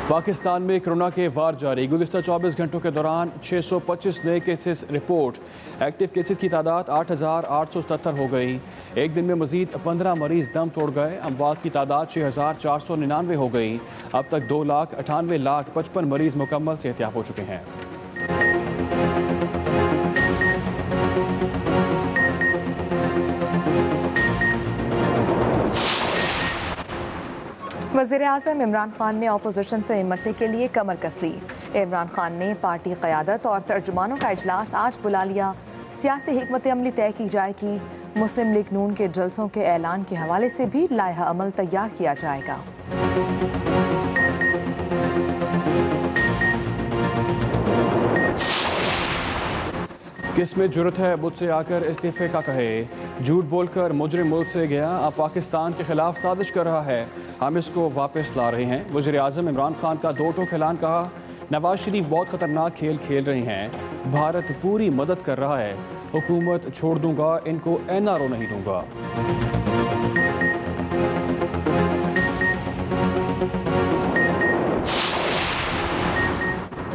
पाकिस्तान में कोरोना के वार जारी। गुज़िश्ता 24 घंटों के दौरान 625 नए केसेस रिपोर्ट। एक्टिव केसेस की तादाद 8,877 हो गई। एक दिन में मजीद 15 मरीज दम तोड़ गए। अमवात की तादाद 6,499 हो गई। अब तक 2,98,55 मरीज मुकम्मल सेहतयाब हो चुके हैं। वज़ीर-ए-आज़म इमरान खान ने अपोजिशन से निपटने के लिए कमर कस ली। इमरान खान ने पार्टी क़यादत और तर्जुमानों का इजलास आज बुला लिया। सियासी हिकमत अमली तय की जाएगी। मुस्लिम लीग नून के जलसों के ऐलान के हवाले से भी लायहा अमल तैयार किया जाएगा। किस में जुर्रत है मुझसे आकर इस्तीफे का कहे। झूठ बोलकर मुजरिम मुल्क से गया, अब पाकिस्तान के खिलाफ साजिश कर रहा है। हम इसको वापस ला रहे हैं। वज़ीर-ए-आज़म इमरान खान का दो टोक ऐलान। कहा, नवाज शरीफ बहुत खतरनाक खेल खेल रहे हैं। भारत पूरी मदद कर रहा है। हुकूमत छोड़ दूंगा, इनको एनआरओ नहीं दूंगा।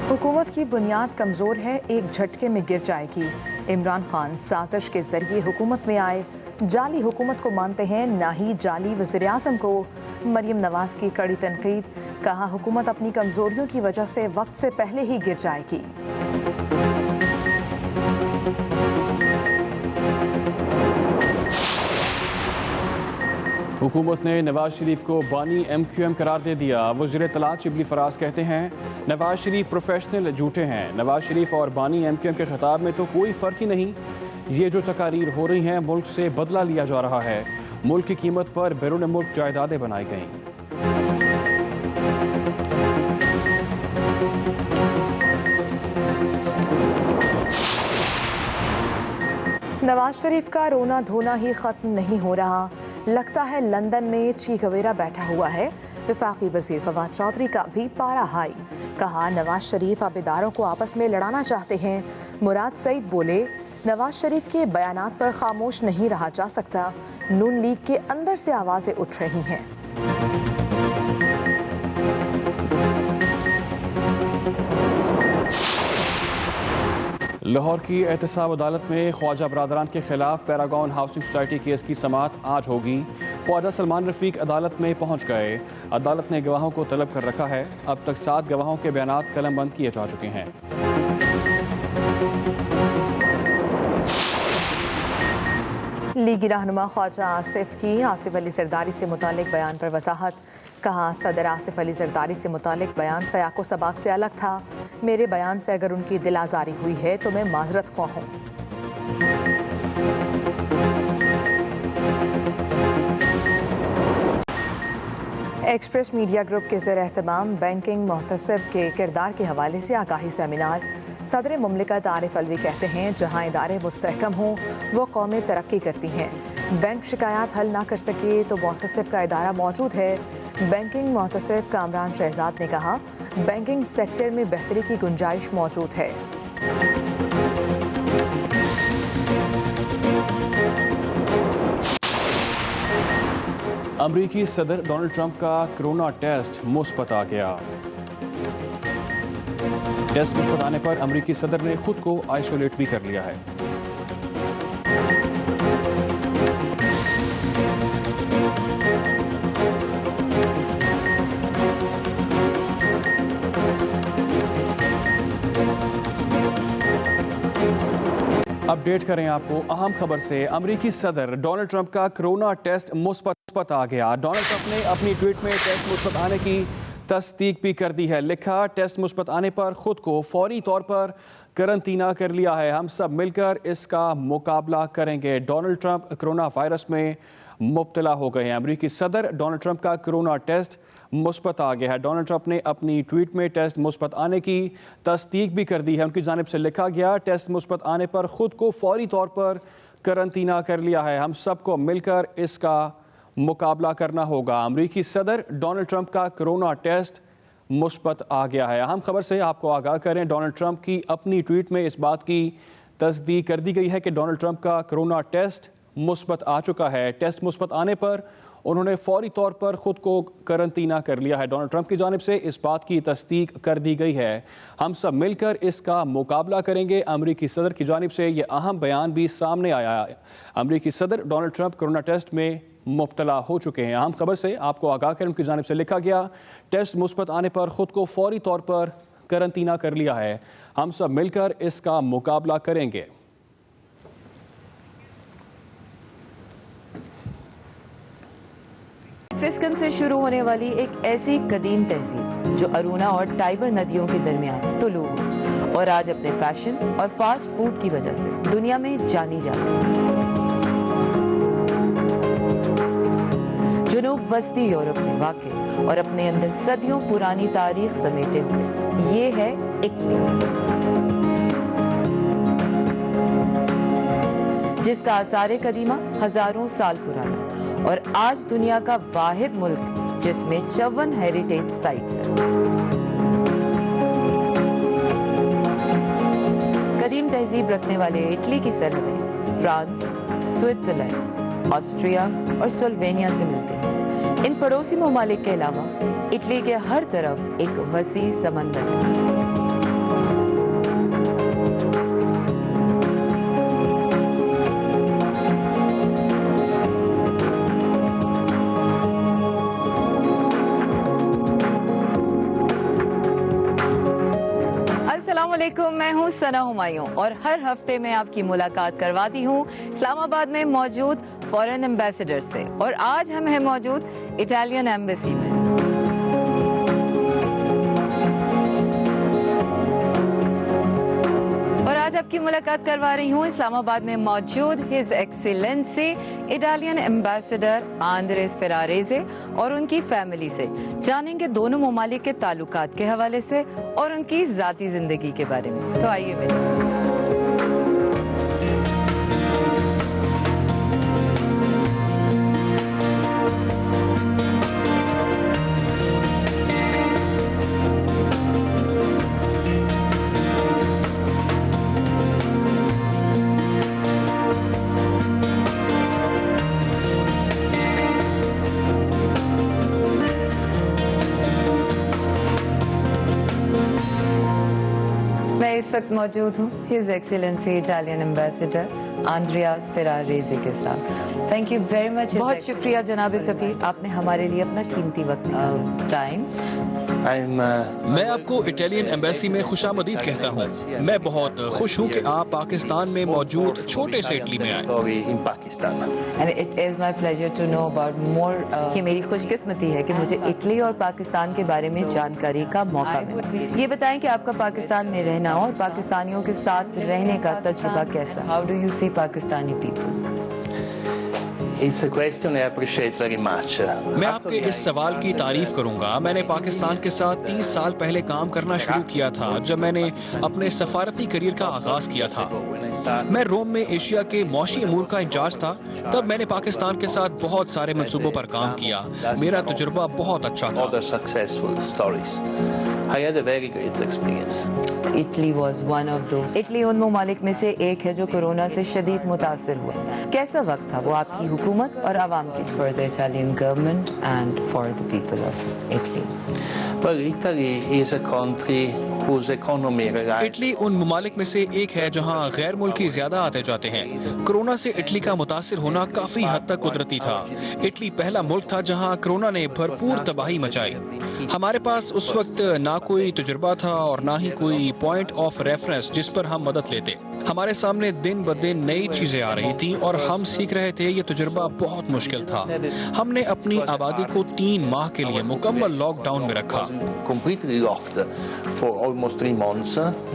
हुकूमत की बुनियाद कमज़ोर है, एक झटके में गिर जाएगी। इमरान खान साजिश के जरिए हुकूमत में आए, जाली हुकूमत को मानते हैं, ना ही जाली वज़ीर-ए-आज़म को। मरीम नवाज की कड़ी तनकीद। कहा, हुकूमत अपनी कमज़ोरियों की वजह से वक्त से पहले ही गिर जाएगी। हुकूमत ने नवाज शरीफ को बानी MQM करार दे दिया। वज़ीर इत्तलात शिबली फराज कहते हैं, नवाज शरीफ प्रोफेशनल झूठे हैं। नवाज शरीफ और बानी MQM के खिताब में तो कोई फ़र्क ही नहीं। ये जो तकारीर हो रही हैं, मुल्क से बदला लिया जा रहा है। मुल्क की कीमत पर बैरून मुल्क जायदादें बनाई गईं। नवाज शरीफ का रोना धोना ही ख़त्म नहीं हो रहा। लगता है लंदन में ची गवेरा बैठा हुआ है। वफाकी वज़ीर फवाद चौधरी का भी पारा हाई। कहा, नवाज शरीफ अब इदारों को आपस में लड़ाना चाहते हैं। मुराद सईद बोले, नवाज शरीफ के बयानात पर खामोश नहीं रहा जा सकता। नून लीग के अंदर से आवाज़ें उठ रही हैं। लाहौर की एहतसाब अदालत में ख्वाजा बरादरान के खिलाफ पैरागॉन हाउसिंग सोसाइटी केस की समाअत आज होगी। ख्वाजा सलमान रफीक अदालत में पहुंच गए। अदालत ने गवाहों को तलब कर रखा है। अब तक 7 गवाहों के बयानात कलमबंद किए जा चुके हैं। लीगी रहनुमा ख्वाजा आसिफ की आसिफ अली जरदारी से मुतालिक बयान पर वजाहत। कहा, सदर आसिफ अली जरदारी से मुतालिक बयान सयाको सबाक से अलग था। मेरे बयान से अगर उनकी दिल आज़ारी हुई है तो मैं माजरत ख्वाह हूँ। एक्सप्रेस मीडिया ग्रुप के ज़ेर एहतमाम बैंकिंग मोहतसिब के किरदार के हवाले से आगाही सेमिनार। सदर मुमलिकत आरिफ अलवी कहते हैं, जहाँ इदारे मुस्तहकम हों वो कौमें तरक्की करती हैं। बैंक शिकायत हल ना कर सके तो मोहतसिब का इदारा मौजूद है। बैंकिंग मोहतसिब कामरान शहजाद ने कहा, बैंकिंग सेक्टर में बेहतरी की गुंजाइश मौजूद है। अमरीकी सदर डोनाल्ड ट्रंप का कोरोना टेस्ट मुस्बत आ गया। टेस्ट मुस्बत आने पर अमरीकी सदर ने खुद को आइसोलेट भी कर लिया है। अपडेट करें आपको अहम खबर से। अमरीकी सदर डोनाल्ड ट्रंप का कोरोना टेस्ट मुस्बत आ गया। डोनाल्ड ट्रंप ने अपनी ट्वीट में टेस्ट मुस्बत आने की तस्दीक भी कर दी है। लिखा, टेस्ट मुस्बत आने पर खुद को फौरी तौर पर करंतना कर लिया है। हम सब मिलकर इसका मुकाबला करेंगे। डोनाल्ड ट्रंप कोरोना वायरस में मुब्तला हो गए हैं। अमरीकी सदर डोनाल्ड ट्रंप का कोरोना टेस्ट मुस्बत आ गया है। डोनाल्ड ट्रंप ने अपनी ट्वीट में टेस्ट मुस्बत आने की तस्दीक भी कर दी है। उनकी जानिब से लिखा गया, टेस्ट मुस्बत आने पर खुद को फौरी तौर पर करंतना कर लिया है। हम सबको मिलकर इसका मुकाबला करना होगा। अमरीकी सदर डोनाल्ड ट्रंप का कोरोना टेस्ट मुस्बत आ गया है। अहम खबर से आपको आगाह करें, डोनाल्ड ट्रंप की अपनी ट्वीट में इस बात की तस्दीक कर दी गई है कि डोनाल्ड ट्रंप का कोरोना टेस्ट मुस्बत आ चुका है। टेस्ट मुस्बत आने पर उन्होंने फौरी तौर पर खुद को करंतना कर लिया है। डोनाल्ड ट्रंप की जानिब से इस बात की तस्दीक कर दी गई है, हम सब मिलकर इसका मुकाबला करेंगे। अमरीकी सदर की जानिब से ये अहम बयान भी सामने आया है। अमरीकी सदर डोनाल्ड ट्रंप कोरोना टेस्ट में मुब्तला हो चुके हैं। अहम खबर से आपको आगाह करें, उनकी जानिब से लिखा गया, टेस्ट मुस्बत आने पर खुद को फौरी तौर पर करंतना कर लिया है, हम सब मिलकर इसका मुकाबला करेंगे। फ्रिस्कन से शुरू होने वाली एक ऐसी कदीम तहजीब जो अरुणा और टाइबर नदियों के दरमियान तुलू हुई और आज अपने फैशन और फास्ट फूड की वजह से दुनिया में जानी जाती है। जनूब वस्ती यूरोप में वाक़ और अपने अंदर सदियों पुरानी तारीख समेटे हुए ये है इटली, जिसका आसारे कदीमा हजारों साल पुराना और आज दुनिया का वाहिद मुल्क जिसमें 54 हेरिटेज साइट्स हैं। कदीम तहजीब रखने वाले इटली की सरहदें फ्रांस, स्विट्जरलैंड, ऑस्ट्रिया और स्लोवेनिया से मिलते हैं। इन पड़ोसी ममालिक के अलावा इटली के हर तरफ एक वसी समंदर है। अस्सलामुअलैकुम, मैं हूँ सना हुमायूं और हर हफ्ते मैं आपकी मुलाकात करवाती हूँ इस्लामाबाद में मौजूद फॉरेन एम्बेसडर से, और आज हम हैं मौजूद इटालियन एम्बेसी में। और आज आपकी मुलाकात करवा रही हूँ इस्लामाबाद में मौजूद his excellency Italian ambassador Andreas Ferrarese और उनकी फैमिली से। जानेंगे दोनों ममालिक के ताल्लुकात के हवाले से और उनकी ज़ाती ज़िंदगी के बारे में। तो आइए मेरे साथ। इस वक्त मौजूद हूँ his excellency Italian ambassador Andreas Ferrarese के साथ। Thank you very much. बहुत शुक्रिया जनाब सफ़ीर, आपने हमारे लिए अपना कीमती वक्त टाइम। मैं आपको इटालियन एम्बेसी में खुशामदीद कहता हूँ। मैं बहुत खुश हूँ कि आप पाकिस्तान में मौजूद छोटे से इटली में आए। And it is my pleasure to know about more, कि मेरी खुशकिस्मती है कि मुझे इटली और पाकिस्तान के बारे में जानकारी का मौका मिला। ये बताएं कि आपका पाकिस्तान में रहना और पाकिस्तानियों के साथ रहने का तजुर्बा कैसा? How do you see Pakistani people? मैं आपके इस सवाल की तारीफ करूंगा। मैंने पाकिस्तान के साथ 30 साल पहले काम करना शुरू किया था जब मैंने अपने सफारती करियर का आगाज किया था। मैं रोम में एशिया के मौशी अमूर का इंचार्ज था। तब मैंने पाकिस्तान के साथ बहुत सारे मंसूबों पर काम किया। मेरा तजुर्बा बहुत अच्छा था। Italy was one of those. Italy उन ममालिक में से एक है जो कोरोना से शदीद मुतासिर हुए। कैसा वक्त था वो आपकी हुकूमत और आवाम की? For the Italian government and for the people of Italy. Well, Italy is a country whose economy relies. Italy उन ममालिक में से एक है जहां गैर मुल्की ज्यादा आते जाते हैं। कोरोना से इटली का मुतासिर होना काफी हद तक कुदरती था। इटली पहला मुल्क था जहां कोरोना ने भरपूर तबाही मचाई। हमारे पास उस वक्त ना कोई तजुर्बा था और ना ही कोई पॉइंट ऑफ रेफरेंस जिस पर हम मदद लेते। हमारे सामने दिन ब दिन नई चीजें आ रही थी और हम सीख रहे थे। ये तजुर्बा बहुत मुश्किल था। हमने अपनी आबादी को 3 माह के लिए मुकम्मल लॉकडाउन में रखा।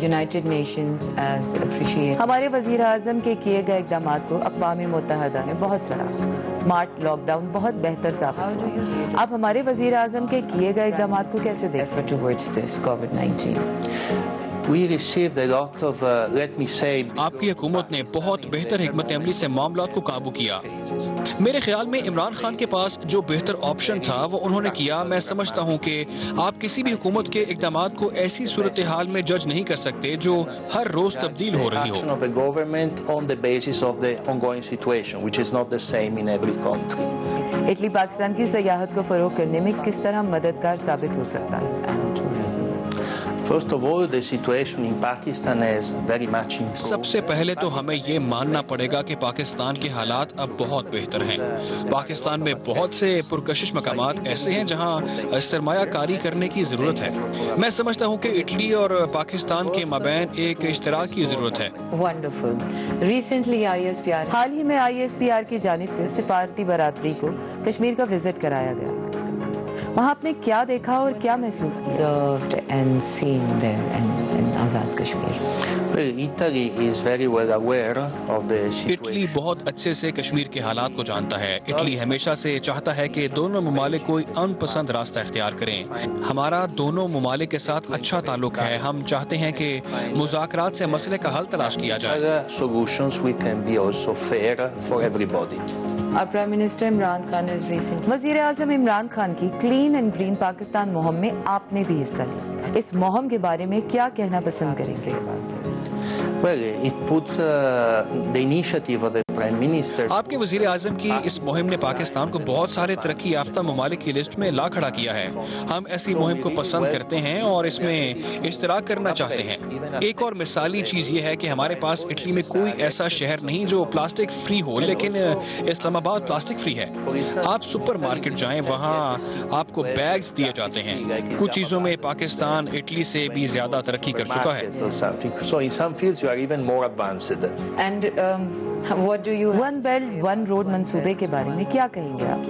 United Nations as appreciate। हमारे वजीर आजम के किए गए इक़दाम को अक़वाम मुत्तहिदा ने बहुत सराहा। स्मार्ट लॉकडाउन बहुत बेहतर साबित। आप हमारे वजीर आजम के किए गए इक़दाम को कैसे देखते हैं? We received a lot of, let me say, आपकी हुकूमत ने बहुत बेहतर हिकमत अमली से मामलात को काबू किया। मेरे ख्याल में इमरान खान के पास जो बेहतर ऑप्शन था वो उन्होंने किया। मैं समझता हूँ कि आप किसी भी हुकूमत के इक़दामात को ऐसी सूरत हाल में जज नहीं कर सकते जो हर रोज तब्दील हो रही action हो। of a government on the basis of the ongoing situation, which is not the same in every country. Italy Pakistan की सयाहत को फरोग करने में किस तरह मददगार साबित हो सकता है? First of all, the situation in Pakistan has very much improved. सबसे पहले तो हमें ये मानना पड़ेगा कि पाकिस्तान के हालात अब बहुत बेहतर हैं। पाकिस्तान में बहुत से पुरकशिश मकामात ऐसे हैं जहां सरमायाकारी करने की ज़रूरत है। मैं समझता हूं कि इटली और पाकिस्तान के माबैन एक इश्तराक की ज़रूरत है। वंडरफुल। रिसेंटली ISPR, हाल ही में ISPR की जानिब से सिफारती बरादरी को कश्मीर का विजिट कराया गया। वहाँ आपने क्या देखा और क्या महसूस किया? and seen there in Azad Kashmir. Well, Italy is very well aware of the situation. Italy बहुत अच्छे से कश्मीर के हालात को जानता है। इटली हमेशा से चाहता है कि दोनों ममालिक कोई अनपसंद रास्ता इख्तियार करें। हमारा दोनों ममालिक के साथ अच्छा ताल्लुक है। हम चाहते हैं कि मुज़ाकरात से मसले का हल तलाश किया जाए। Other solutions we can be also fair for everybody. Our Prime Minister Imran Khan is recent. वज़ीर आज़म इमरान खान की क्लीन एंड ग्रीन पाकिस्तान मुहिम में आपने भी हिस्सा लिया। इस मुहिम के बारे में क्या कहना पसंद करेंगे? Well, it puts the initiative of the Prime Minister. आपके वज़ीर आज़म की इस मुहिम ने पाकिस्तान को बहुत सारे तरक्की याफ्ता ममालिक की लिस्ट में ला खड़ा किया है। हम ऐसी मुहिम को पसंद करते हैं और इसमें इश्तराक करना चाहते हैं। एक और मिसाली चीज़ ये है कि हमारे पास इटली में कोई ऐसा शहर नहीं जो प्लास्टिक फ्री हो, लेकिन इस्लामाबाद प्लास्टिक फ्री है। आप सुपर मार्केट जाएं, वहाँ आपको बैग्स दिए जाते हैं। कुछ चीज़ों में पाकिस्तान इटली से भी ज़्यादा तरक्की कर चुका है। So in some fields you are even more advanced. And what do you One Belt One Road मंसूबे के बारे में क्या कहेंगे आप?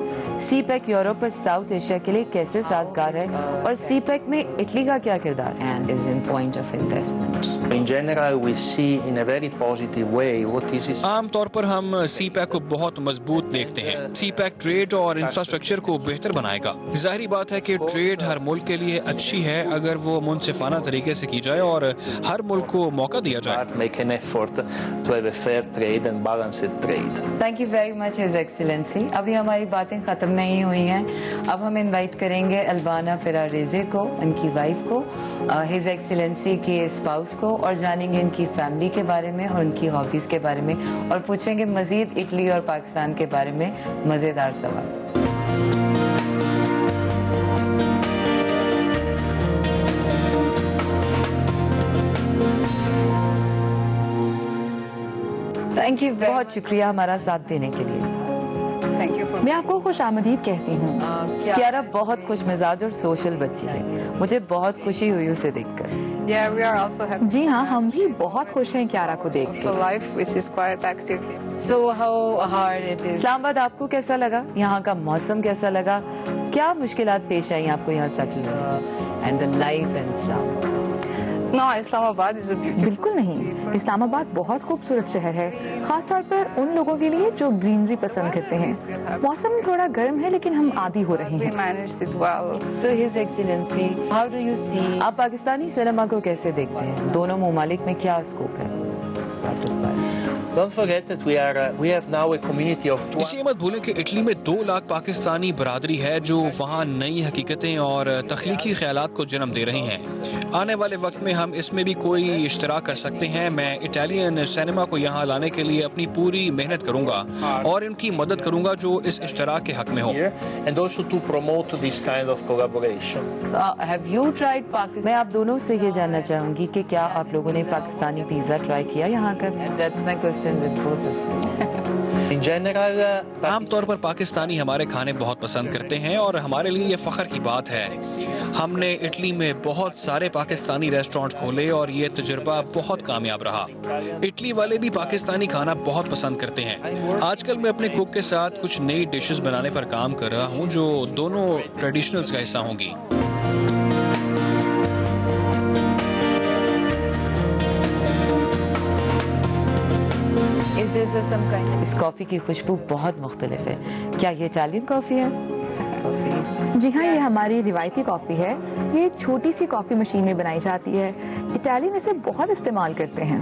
CPEC यूरोप और साउथ एशिया के लिए कैसे साजगार है और CPEC में इटली का क्या किरदार है? And is in point of investment. In general, we see in a very positive way what is. आम तौर पर हम CPEC को बहुत मजबूत देखते हैं। CPEC ट्रेड और इंफ्रास्ट्रक्चर को बेहतर बनाएगा। जाहिर बात है कि ट्रेड हर मुल्क के लिए अच्छी है अगर वो मुनसिफाना तरीके से की जाए और हर मुल्क को मौका दिया जाए। Make an effort to have a fair trade and balanced trade. Thank you very much, His Excellency. अभी हमारी बातें खत्म नहीं हुई हैं। अब हम इनवाइट करेंगे अल्बाना फिरारेज़े को, उनकी वाइफ को, हिज एक्सीलेंसी के स्पाउस को, और जानेंगे इनकी फैमिली के बारे में और उनकी हॉबीज़ के बारे में, और पूछेंगे मज़ीद इटली और पाकिस्तान के बारे में मज़ेदार सवाल। थैंक यू, बहुत शुक्रिया हमारा साथ देने के लिए। मैं आपको खुश आमदीद कहती हूँ। कियारा बहुत खुश मिजाज और सोशल बच्ची है। मुझे बहुत खुशी हुई उसे देखकर। Yeah, we are also happy. जी हाँ, हम भी बहुत खुश हैं कियारा को देख Social life, which is quite active. So how hard it is? Islamabad आपको कैसा लगा? यहाँ का मौसम कैसा लगा? क्या मुश्किलात पेश आई आपको यहाँ settle and the life in Islamabad? No, Islamabad is a beautiful बिल्कुल city. नहीं, इस्लामाबाद बहुत खूबसूरत शहर है, खास तौर पर उन लोगों के लिए जो ग्रीनरी पसंद करते हैं। मौसम थोड़ा गर्म है लेकिन हम आदी हो रहे We हैं। managed it well. So His Excellency, how do you see? आप पाकिस्तानी सिनेमा को कैसे देखते हैं? दोनों ममालिक में क्या स्कोप है? Don't forget that we have now a community of 2. इसे मत भूलें कि इटली में 2 लाख पाकिस्तानी बरादरी है जो वहाँ नई हकीकतें और तख्लीकी ख्यालात को जन्म दे रही हैं। आने वाले वक्त में हम इसमें भी कोई इश्तराक कर सकते हैं। मैं इटालियन सिनेमा को यहाँ लाने के लिए अपनी पूरी मेहनत करूँगा और उनकी मदद करूँगा जो इस इश्तराक के हक में हो। And also to promote this kind of collaboration. So, have you tried Pakistan? मैं आप दोनों से ये जानना चाहूँगी कि क्या आप लोगों ने पाकिस्तानी पिज़्ज़ा ट्राई किया यहाँ कर? That's my question with both of you. In general, आमतौर पर पाकिस्तानी हमारे खाने बहुत पसंद करते हैं और हमारे लिए ये फ़ख्र की बात है। हमने इटली में बहुत सारे पाकिस्तानी रेस्टोरेंट खोले और ये तजुर्बा बहुत कामयाब रहा। इटली वाले भी पाकिस्तानी खाना बहुत पसंद करते हैं। आजकल मैं अपने कुक के साथ कुछ नई डिशेस बनाने पर काम कर रहा हूँ जो दोनों ट्रेडिशनल्स का हिस्सा होंगी। इस कॉफ़ी की खुशबू बहुत मुख्तलिफ है। क्या ये इटालियन कॉफ़ी है? जी हाँ, ये हमारी रिवायती कॉफ़ी है। ये एक छोटी सी कॉफ़ी मशीन में बनाई जाती है। इटालियन इसे बहुत इस्तेमाल करते हैं।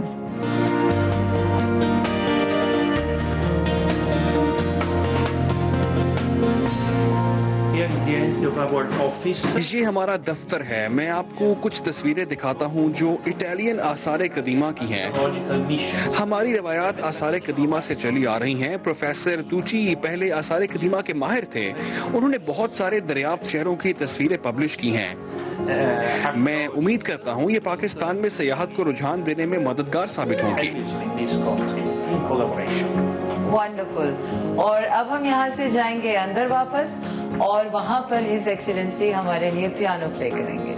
Here is the end of our office. ये हमारा दफ्तर है। मैं आपको कुछ तस्वीरें दिखाता हूँ जो इटालियन आसार कदीमा की हैं। Logical mission. हमारी रवायात आसार कदीमा से चली आ रही हैं। प्रोफेसर तुची पहले आसार कदीमा के माहिर थे। उन्होंने बहुत सारे दरियाफ्त शहरों की तस्वीरें पब्लिश की हैं। मैं उम्मीद करता हूँ ये पाकिस्तान में सियाहत को रुझान देने में मददगार साबित होंगी। In this country, in collaboration. Wonderful. और अब हम यहाँ से जाएंगे अंदर वापस और वहाँ पर हिज एक्सीलेंसी हमारे लिए पियानो प्ले करेंगे।